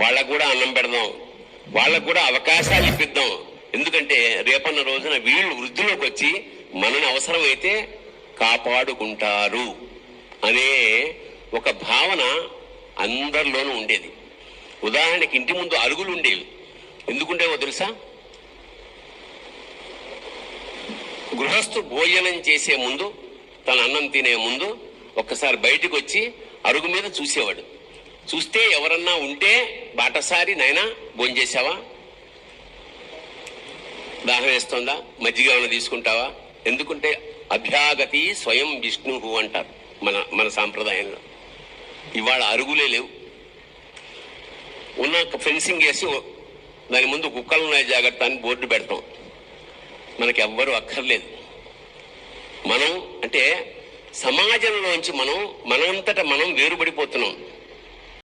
వాళ్ళకు కూడా అన్నం పెడదాం, వాళ్ళకు కూడా అవకాశాలు ఇప్పిద్దాం. ఎందుకంటే రేపన్న రోజున వీళ్ళు వృద్ధిలోకి వచ్చి మనని అవసరమైతే కాపాడుకుంటారు అనే ఒక భావన అందరిలోనూ ఉండేది. ఉదాహరణకి ఇంటి ముందు అరుగులు ఉండేవి. ఎందుకుంటేవో తెలుసా? గృహస్థు భోజనం చేసే ముందు, తన అన్నం తినే ముందు ఒక్కసారి బయటకు వచ్చి అరుగు మీద చూసేవాడు. చూస్తే ఎవరన్నా ఉంటే బాటసారి, నాయనా భోంచేసావా, దాహం వేస్తోందా, మజ్జిగ ఏమైనా తీసుకుంటావా? ఎందుకంటే అభ్యాగతి స్వయం విష్ణు అంటారు మన సాంప్రదాయంలో. ఇవాళ అరుగులే లేవు. ఉన్న ఫెన్సింగ్ వేసి దాని ముందు కుక్కలున్నాయి జాగ్రత్త అని బోర్డు పెడతాం. మనకి ఎవ్వరూ అక్కర్లేదు. మనం అంటే సమాజంలోంచి మనంతటా మనం వేరుపడిపోతున్నాం.